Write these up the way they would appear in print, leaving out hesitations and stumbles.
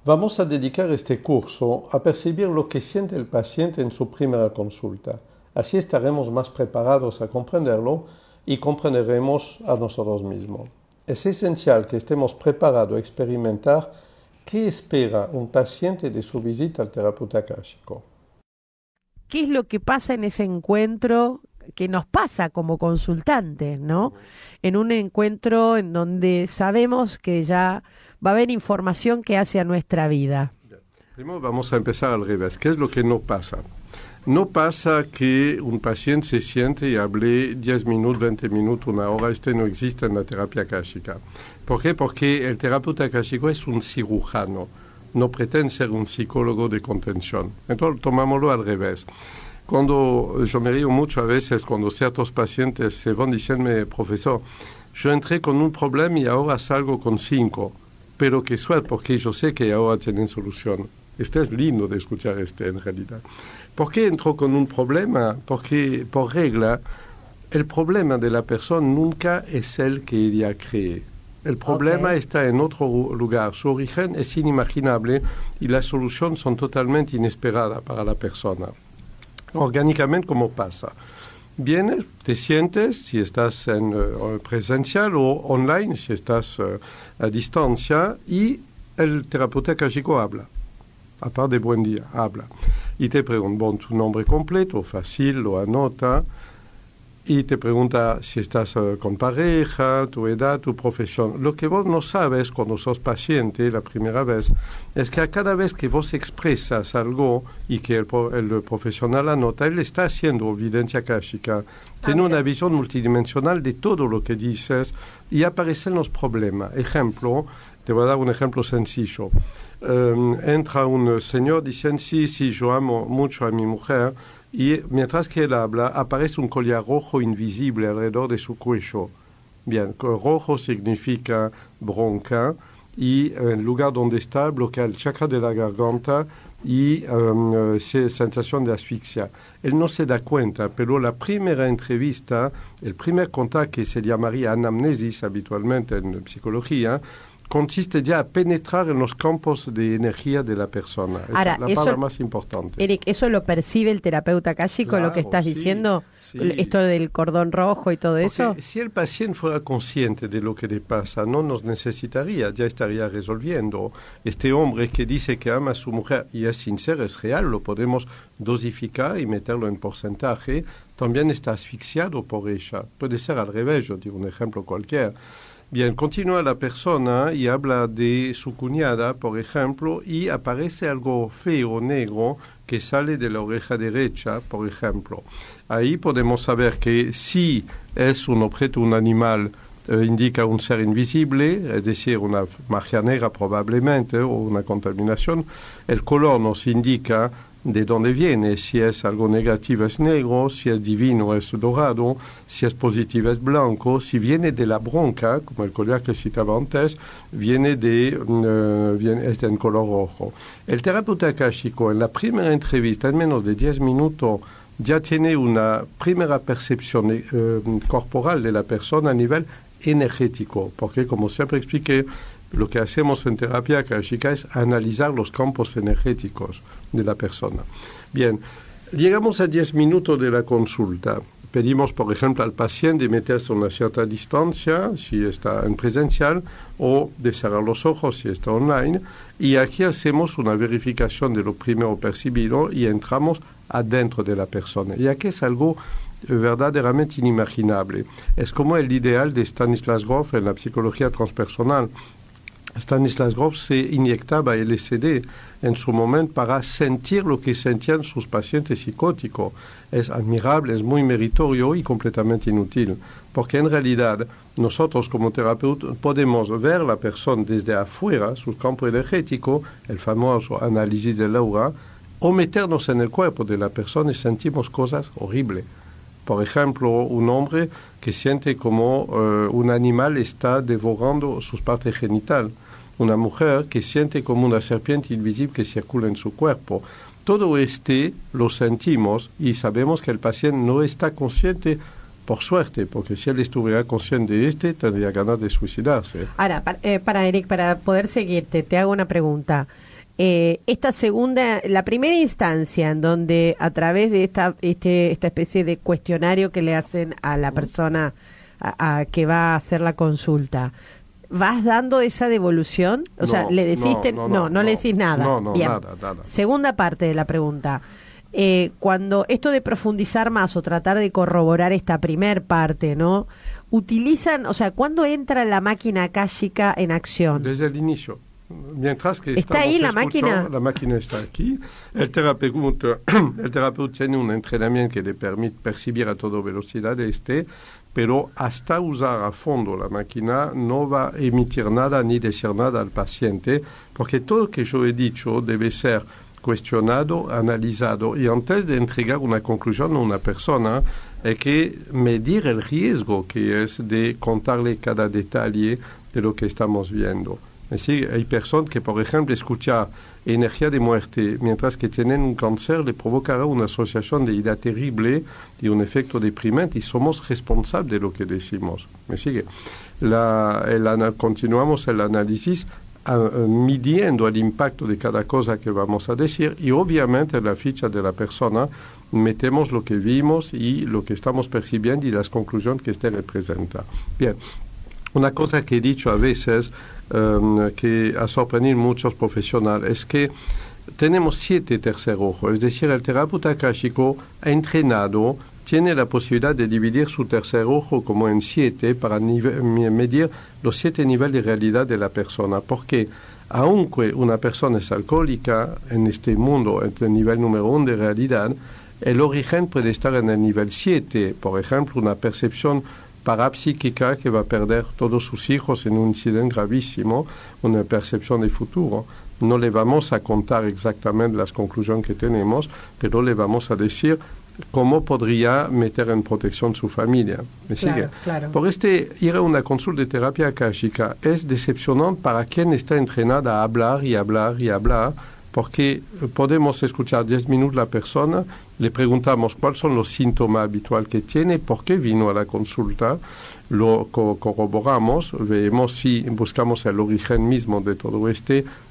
Vamos a dedicar este curso a percibir lo que siente el paciente en su primera consulta. Así estaremos más preparados a comprenderlo y comprenderemos a nosotros mismos. Es esencial que estemos preparados a experimentar qué espera un paciente de su visita al terapeuta akáshico. ¿Qué es lo que pasa en ese encuentro que nos pasa como consultantes, ¿no? En un encuentro en donde sabemos que ya va a haber información que hace a nuestra vida. Primero vamos a empezar al revés. ¿Qué es lo que no pasa? No pasa que un paciente se siente y hable 10 minutos, 20 minutos, una hora. No existe en la terapia akáshica. ¿Por qué? Porque el terapeuta akáshico es un cirujano. No pretende ser un psicólogo de contención. Entonces, tomámoslo al revés. Cuando yo me río mucho a veces cuando ciertos pacientes se van diciéndome, profesor, yo entré con un problema y ahora salgo con 5. Pero qué suerte, porque yo sé que ahora tienen solución. Es lindo de escuchar en realidad. ¿Por qué entró con un problema? Porque, por regla, el problema de la persona nunca es el que ella cree. El problema está en otro lugar. Su origen es inimaginable y las soluciones son totalmente inesperadas para la persona. Orgánicamente, ¿cómo pasa? Vienes, te sientes, si estás en presencial o online, si estás a distancia, y el terapeuta akáshico habla. A part de buen día, habla. Y te pregunta, tu nombre completo, fácil, lo anota. Y te pregunta si estás con pareja, tu edad, tu profesión. Lo que vos no sabes cuando sos paciente la primera vez es que a cada vez que vos expresas algo y que el profesional anota, él está haciendo evidencia akáshica. Tiene una visión multidimensional de todo lo que dices y aparecen los problemas. Ejemplo, te voy a dar un ejemplo sencillo. Entra un señor diciendo, sí, yo amo mucho a mi mujer. Y mientras que él habla, aparece un collar rojo invisible alrededor de su cuello. Bien, rojo significa bronca y el lugar donde está bloquea el chakra de la garganta y sensación de asfixia. Él no se da cuenta, pero la primera entrevista, el primer contacto que se llamaría anamnesis habitualmente en psicología, consiste ya a penetrar en los campos de energía de la persona. Ahora, es la palabra más importante. Eric, ¿eso lo percibe el terapeuta akáshico, claro, lo que estás diciendo? Sí. Esto del cordón rojo y todo porque eso. Si el paciente fuera consciente de lo que le pasa, no nos necesitaría, ya estaría resolviendo. Este hombre que dice que ama a su mujer y es sincero, es real, lo podemos dosificar y meterlo en porcentaje, también está asfixiado por ella. Puede ser al revés, yo digo un ejemplo cualquiera. Bien, continúa la persona y habla de su cuñada, por ejemplo, y aparece algo feo, negro, que sale de la oreja derecha, por ejemplo. Ahí podemos saber que si es un objeto, un animal, indica un ser invisible, es decir, una magia negra probablemente, o una contaminación. El color nos indica de dónde viene, si es algo negativo es negro, si es divino es dorado, si es positivo es blanco, si viene de la bronca, como el collar que citaba antes, viene es en color rojo. El terapeuta akáshico en la primera entrevista, en menos de 10 minutos, ya tiene una primera percepción corporal de la persona a nivel energético, porque como siempre expliqué, lo que hacemos en terapia akáshica es analizar los campos energéticos de la persona. Bien, llegamos a 10 minutos de la consulta. Pedimos, por ejemplo, al paciente meterse a una cierta distancia, si está en presencial, o de cerrar los ojos, si está online. Y aquí hacemos una verificación de lo primero percibido y entramos adentro de la persona. Y aquí es algo verdaderamente inimaginable. Es como el ideal de Stanislas Grof en la psicología transpersonal. Stanislas Grof se inyectaba LSD en su momento para sentir lo que sentían sus pacientes psicóticos. Es admirable, es muy meritorio y completamente inútil, porque en realidad nosotros como terapeutas podemos ver la persona desde afuera, su campo energético, el famoso análisis del aura, o meternos en el cuerpo de la persona y sentimos cosas horribles. Por ejemplo, un hombre que siente como un animal está devorando sus partes genitales. Una mujer que siente como una serpiente invisible que circula en su cuerpo. Todo lo sentimos y sabemos que el paciente no está consciente, por suerte, porque si él estuviera consciente de tendría ganas de suicidarse. Ahora, para Eric, para poder seguirte, te hago una pregunta. esta segunda, la primera instancia en donde a través de esta especie de cuestionario que le hacen a la persona que va a hacer la consulta, ¿vas dando esa devolución? O sea, ¿le decís? No le decís nada. No, Bien. nada. Segunda parte de la pregunta. Cuando esto de profundizar más o tratar de corroborar esta primer parte, ¿no? Utilizan, o sea, ¿cuándo entra la máquina akáshica en acción? Desde el inicio. Mientras que ¿Está ahí la máquina? La máquina está aquí. El terapeuta tiene un entrenamiento que le permite percibir a toda velocidad pero hasta usar a fondo la máquina no va a emitir nada ni decir nada al paciente, porque todo lo que yo he dicho debe ser cuestionado, analizado, y antes de entregar una conclusión a una persona hay que medir el riesgo que es de contarle cada detalle de lo que estamos viendo. Sí, hay personas que, por ejemplo, escuchar energía de muerte mientras que tienen un cáncer le provocará una asociación de ira terrible y un efecto deprimente, y somos responsables de lo que decimos. ¿Me sigue? Continuamos el análisis midiendo el impacto de cada cosa que vamos a decir, y obviamente en la ficha de la persona metemos lo que vimos y lo que estamos percibiendo y las conclusiones que este representa. Bien, una cosa que he dicho a veces que ha sorprendido a muchos profesionales es que tenemos 7 tercer ojos, es decir, el terapeuta akáshico ha entrenado, tiene la posibilidad de dividir su tercer ojo como en 7 para medir los 7 niveles de realidad de la persona, porque aunque una persona es alcohólica en este mundo, en el nivel número 1 de realidad, el origen puede estar en el nivel 7, por ejemplo, una percepción parapsíquica que va a perder todos sus hijos en un incidente gravísimo, una percepción de futuro. No le vamos a contar exactamente las conclusiones que tenemos, pero le vamos a decir cómo podría meter en protección su familia. ¿Me sigue? Claro. Por ir a una consulta de terapia akáshica es decepcionante para quien está entrenada a hablar y hablar y hablar, porque podemos escuchar 10 minutos a la persona, le preguntamos cuáles son los síntomas habituales que tiene, por qué vino a la consulta, lo corroboramos, vemos si buscamos el origen mismo de todo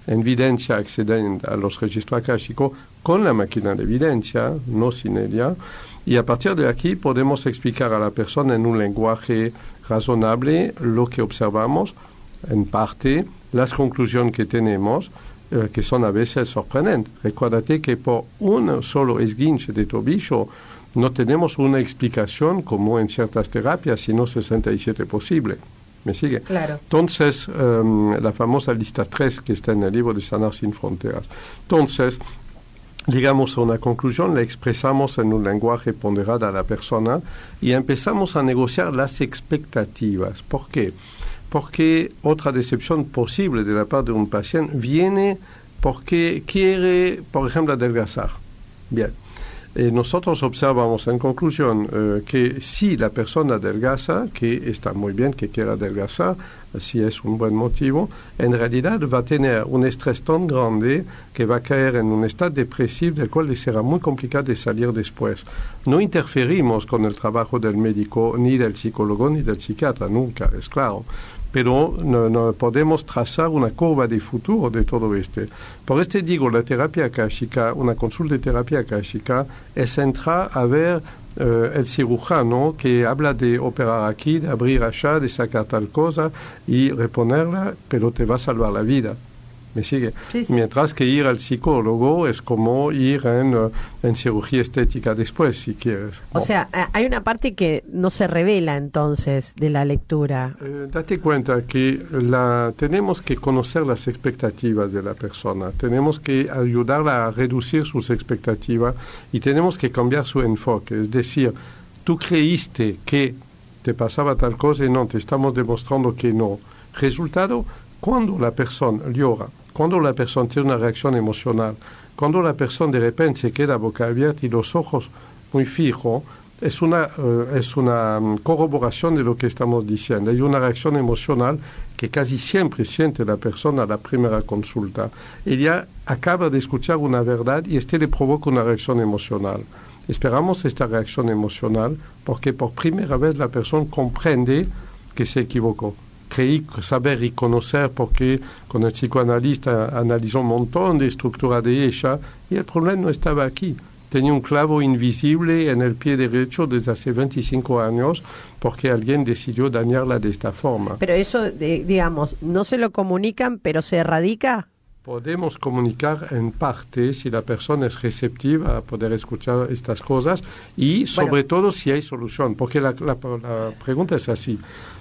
evidencia accediendo a los registros akáshicos con la máquina de evidencia, no sin ella, y a partir de aquí podemos explicar a la persona en un lenguaje razonable lo que observamos, en parte, las conclusiones que tenemos, que son a veces sorprendentes. Recuérdate que por un solo esguince de tobillo no tenemos una explicación como en ciertas terapias, sino 67 posible. ¿Me sigue? Claro. Entonces, la famosa lista 3 que está en el libro de Sanar Sin Fronteras. Entonces, llegamos a una conclusión, la expresamos en un lenguaje ponderado a la persona y empezamos a negociar las expectativas. ¿Por qué? Porque otra decepción posible de la parte de un paciente viene porque quiere, por ejemplo, adelgazar. Bien. Nosotros observamos en conclusión que si la persona adelgaza, que está muy bien que quiera adelgazar, si es un buen motivo, en realidad va a tener un estrés tan grande que va a caer en un estado depresivo del cual le será muy complicado de salir después. No interferimos con el trabajo del médico, ni del psicólogo, ni del psiquiatra, nunca, es claro. Pero no podemos trazar una curva de futuro de todo Por digo, la terapia akáshica, una consulta de terapia akáshica, es entrar a ver el cirujano que habla de operar aquí, de abrir allá, de sacar tal cosa y reponerla, pero te va a salvar la vida. ¿Me sigue? Sí. Mientras que ir al psicólogo es como ir en cirugía estética después, si quieres. O sea, hay una parte que no se revela entonces de la lectura. Date cuenta que tenemos que conocer las expectativas de la persona, tenemos que ayudarla a reducir sus expectativas y tenemos que cambiar su enfoque. Es decir, tú creíste que te pasaba tal cosa y no, te estamos demostrando que no. Resultado, cuando la persona llora, cuando la persona tiene una reacción emocional, cuando la persona de repente se queda boca abierta y los ojos muy fijos, es una corroboración de lo que estamos diciendo. Hay una reacción emocional que casi siempre siente la persona a la primera consulta. Ella acaba de escuchar una verdad y le provoca una reacción emocional. Esperamos esta reacción emocional porque por primera vez la persona comprende que se equivocó. saber reconocer porque con el psicoanalista analizó un montón de estructura de ella y el problema no estaba aquí. Tenía un clavo invisible en el pie derecho desde hace 25 años porque alguien decidió dañarla de esta forma. Pero eso, digamos, no se lo comunican, pero se erradica. Podemos comunicar en parte si la persona es receptiva a poder escuchar estas cosas y sobre todo si hay solución, porque la pregunta es así.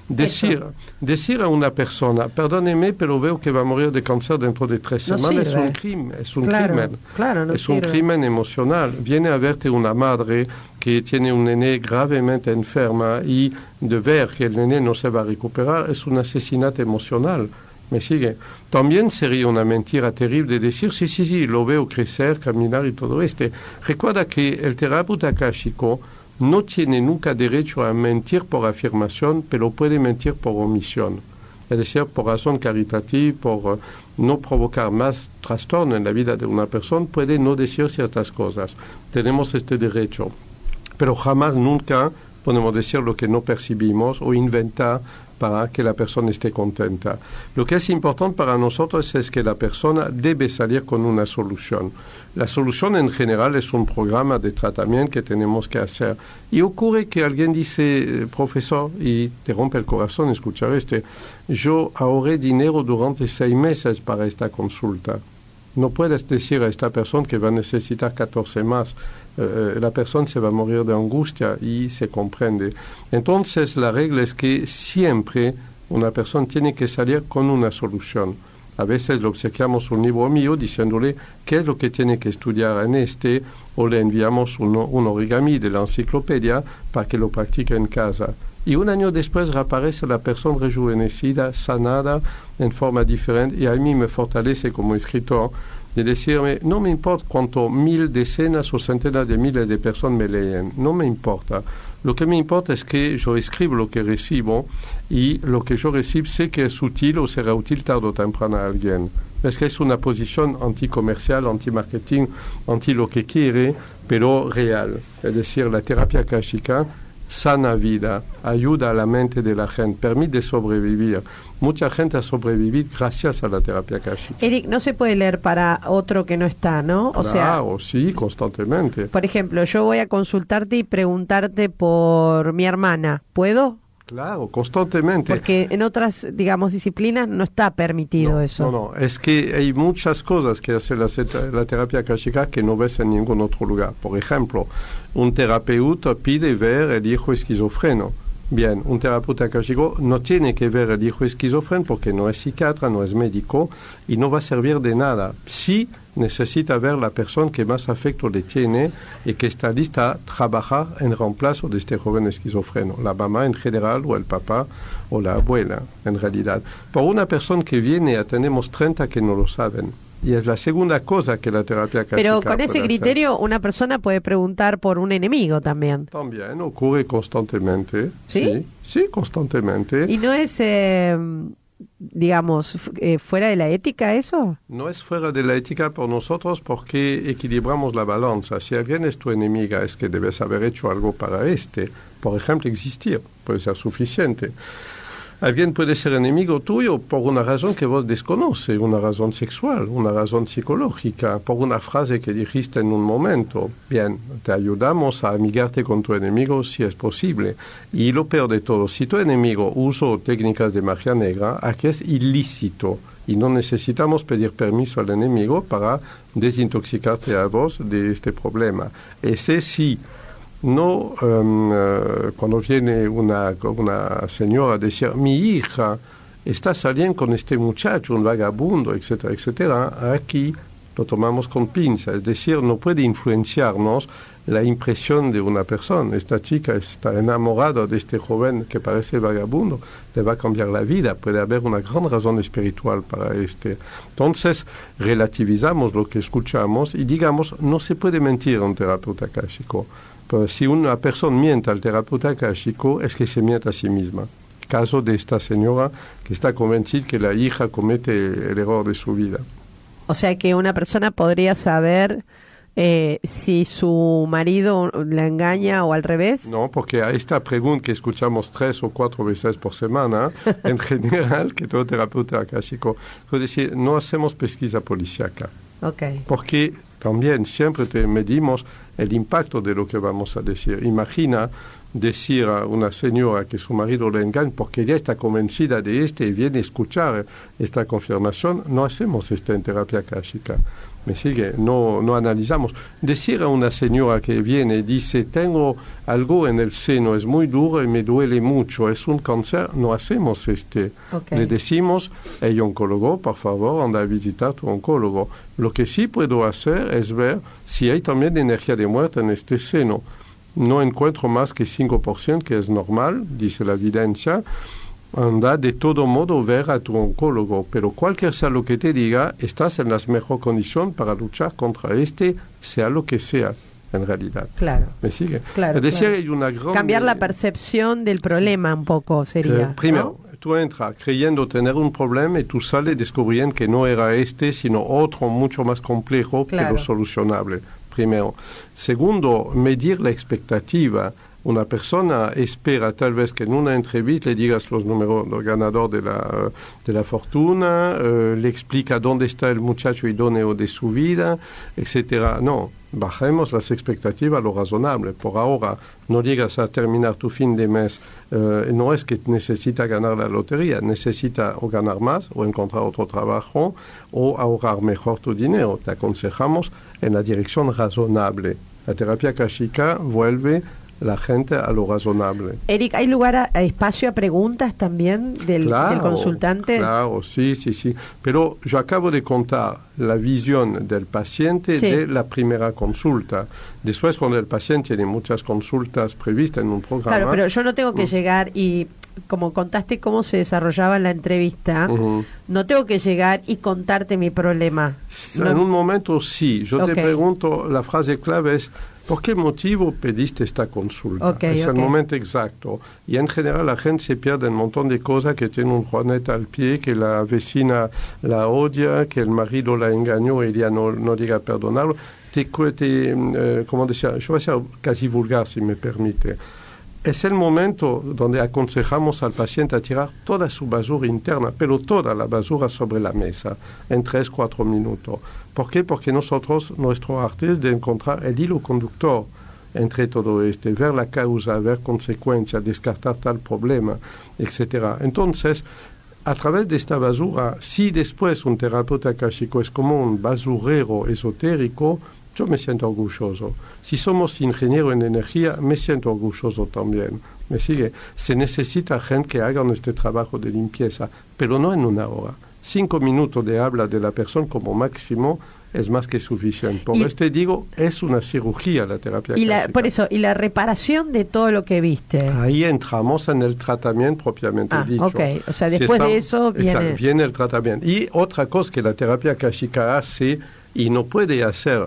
Decir a una persona, perdóneme, pero veo que va a morir de cáncer dentro de 3 semanas, es un crimen. Es un crimen. Claro, no es un crimen emocional. Viene a verte una madre que tiene un nene gravemente enferma y de ver que el nene no se va a recuperar es un asesinato emocional. ¿Me sigue? También sería una mentira terrible decir, sí, lo veo crecer, caminar y todo esto. Recuerda que el terapeuta akáshico no tiene nunca derecho a mentir por afirmación, pero puede mentir por omisión. Es decir, por razón caritativa, por no provocar más trastorno en la vida de una persona, puede no decir ciertas cosas. Tenemos este derecho. Pero jamás, nunca podemos decir lo que no percibimos o inventar para que la persona esté contenta. Lo que es importante para nosotros es que la persona debe salir con una solución. La solución en general es un programa de tratamiento que tenemos que hacer. Y ocurre que alguien dice, profesor, y te rompe el corazón escuchar yo ahorré dinero durante 6 meses para esta consulta. No puedes decir a esta persona que va a necesitar 14 más. La persona se va a morir de angustia y se comprende. Entonces, la regla es que siempre una persona tiene que salir con una solución. A veces le obsequiamos un libro mío diciéndole qué es lo que tiene que estudiar en o le enviamos un origami de la enciclopedia para que lo practique en casa. Y un año después reaparece la persona rejuvenecida, sanada, en forma diferente, y a mí me fortalece como escritor de decirme, no me importa cuánto 1000 decenas o centenas de miles de personas me leen, no me importa. Lo que me importa es que yo escribo lo que recibo y lo que yo recibo sé que es útil o será útil tarde o temprano a alguien. Es que es una posición anticomercial, anti-marketing, anti lo que quiere, pero real. Es decir, la terapia akáshica sana vida, ayuda a la mente de la gente, permite sobrevivir. Mucha gente ha sobrevivido gracias a la terapia akáshica. Eric, no se puede leer para otro que no está, ¿no? Claro, sí, constantemente. Por ejemplo, yo voy a consultarte y preguntarte por mi hermana. ¿Puedo? Claro, constantemente. Porque en otras, digamos, disciplinas no está permitido eso. No, es que hay muchas cosas que hace la terapia akáshica que no ves en ningún otro lugar. Por ejemplo, un terapeuta pide ver el hijo esquizofreno. Bien, un terapeuta akáshico no tiene que ver el hijo esquizofreno porque no es psiquiatra, no es médico y no va a servir de nada. Sí necesita ver la persona que más afecto le tiene y que está lista a trabajar en reemplazo de este joven esquizofreno, la mamá en general o el papá o la abuela en realidad. Por una persona que viene, tenemos 30 que no lo saben. Y es la segunda cosa que la terapia akáshica Pero con ese criterio hacer. Una persona puede preguntar por un enemigo también. También ocurre constantemente. ¿Sí? Sí, constantemente. ¿Y no es, digamos, fuera de la ética eso? No es fuera de la ética por nosotros porque equilibramos la balanza. Si alguien es tu enemiga es que debes haber hecho algo para por ejemplo, existir. Puede ser suficiente. Alguien puede ser enemigo tuyo por una razón que vos desconoces, una razón sexual, una razón psicológica, por una frase que dijiste en un momento. Bien, te ayudamos a amigarte con tu enemigo si es posible. Y lo peor de todo, si tu enemigo usó técnicas de magia negra, aquí es ilícito. Y no necesitamos pedir permiso al enemigo para desintoxicarte a vos de este problema. Ese sí. No, cuando viene una señora a decir, mi hija está saliendo con este muchacho, un vagabundo, etcétera, etcétera, aquí lo tomamos con pinza. Es decir, no puede influenciarnos la impresión de una persona. Esta chica está enamorada de este joven que parece vagabundo, le va a cambiar la vida. Puede haber una gran razón espiritual para Entonces, relativizamos lo que escuchamos y digamos, no se puede mentir a un terapeuta akáshico. Pero si una persona miente al terapeuta akáshico, es que se miente a sí misma. Caso de esta señora que está convencida que la hija comete el error de su vida. O sea que una persona podría saber si su marido la engaña o al revés. No, porque a esta pregunta que escuchamos 3 o 4 veces por semana, en general, que todo terapeuta akáshico, es decir, no hacemos pesquisa policíaca. Okay. Porque también siempre medimos el impacto de lo que vamos a decir. Imagina decir a una señora que su marido le engaña porque ya está convencida de y viene a escuchar esta confirmación. No hacemos esto en terapia akáshica. Me sigue, no analizamos. Decir a una señora que viene y dice, tengo algo en el seno, es muy duro y me duele mucho, es un cáncer, no hacemos Okay. Le decimos, hey, oncólogo, por favor, anda a visitar tu oncólogo. Lo que sí puedo hacer es ver si hay también energía de muerte en este seno. No encuentro más que 5%, que es normal, dice la evidencia. Anda de todo modo ver a tu oncólogo, pero cualquier sea lo que te diga, estás en las mejores condiciones para luchar contra sea lo que sea, en realidad. Claro. ¿Me sigue? Claro, Es decir, claro. hay una gran... Cambiar la percepción del problema un poco sería. Primero, ¿no? tú entras creyendo tener un problema y tú sales descubriendo que no era sino otro mucho más complejo que lo solucionable. Primero. Segundo, medir la expectativa. Una persona espera tal vez que en una entrevista le digas los números del ganador de la fortuna, le explica dónde está el muchacho idóneo de su vida, etcétera. No, bajemos las expectativas a lo razonable. Por ahora, no llegas a terminar tu fin de mes, no es que necesita ganar la lotería, necesita o ganar más, o encontrar otro trabajo, o ahorrar mejor tu dinero. Te aconsejamos en la dirección razonable. La terapia akáshica vuelve la gente a lo razonable. Eric, ¿hay espacio a preguntas también del consultante? Claro, sí. Pero yo acabo de contar la visión del paciente de la primera consulta. Después, cuando el paciente tiene muchas consultas previstas en un programa... Claro, pero yo no tengo que llegar y, como contaste cómo se desarrollaba la entrevista, no tengo que llegar y contarte mi problema. En un momento sí. Yo te pregunto, la frase clave es... ¿Por qué motivo pediste esta consulta? Es el momento exacto. Y en general la gente se pierde un montón de cosas, que tiene un juanete al pie, que la vecina la odia, que el marido la engañó y ella no llega a perdonarlo. Como decía, yo voy a ser casi vulgar si me permite. Es el momento donde aconsejamos al paciente a tirar toda su basura interna, pero toda la basura sobre la mesa, en 3-4 minutos. ¿Por qué? Porque nuestro arte es de encontrar el hilo conductor entre todo esto, ver la causa, ver consecuencias, descartar tal problema, etc. Entonces, a través de esta basura, si después un terapeuta akáshico es como un basurero esotérico, yo me siento orgulloso. Si somos ingeniero en energía, me siento orgulloso también. ¿Me sigue? Se necesita gente que haga este trabajo de limpieza, pero no en una hora. 5 minutos de habla de la persona como máximo es más que suficiente. Por esto digo, es una cirugía la terapia akáshica. Por eso, y la reparación de todo lo que viste. Ahí entramos en el tratamiento propiamente dicho. O sea, después de eso viene el tratamiento. Y otra cosa que la terapia akáshica hace y no pueden hacer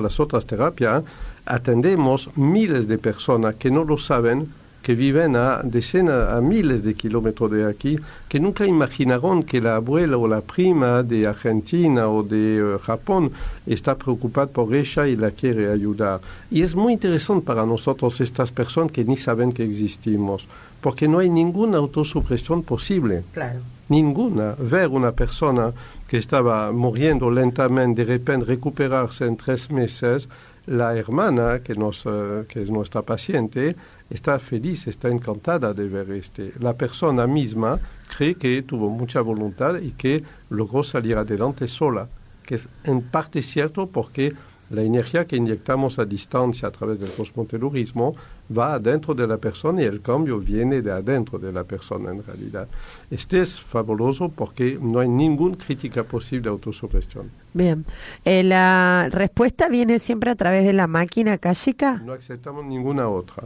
las otras terapias, atendemos miles de personas que no lo saben, que viven a decenas, a miles de kilómetros de aquí, que nunca imaginaron que la abuela o la prima de Argentina o de Japón está preocupada por ella y la quiere ayudar. Y es muy interesante para nosotros estas personas que ni saben que existimos, porque no hay ninguna autosupresión posible. Claro. Ninguna. Ver una persona que estaba muriendo lentamente, de repente recuperarse en 3 meses, la hermana, que es nuestra paciente, está feliz, está encantada de ver La persona misma cree que tuvo mucha voluntad y que logró salir adelante sola, que es en parte cierto porque la energía que inyectamos a distancia a través del cosmotelurismo va adentro de la persona y el cambio viene de adentro de la persona en realidad. Es fabuloso porque no hay ninguna crítica posible de autosugestión. Bien. ¿La respuesta viene siempre a través de la máquina akáshica? No aceptamos ninguna otra.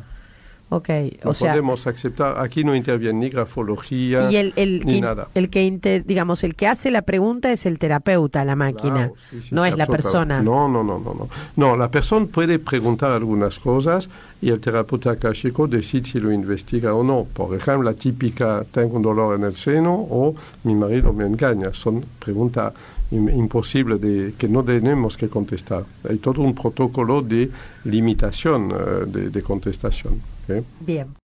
Okay, no podemos aceptar, aquí no interviene ni grafología ni nada. El que hace la pregunta es el terapeuta, la máquina, claro, sí, no es la persona. No, la persona puede preguntar algunas cosas y el terapeuta akáshico decide si lo investiga o no. Por ejemplo, la típica, tengo un dolor en el seno o mi marido me engaña. Son preguntas imposibles que no tenemos que contestar. Hay todo un protocolo de limitación de contestación. Bien.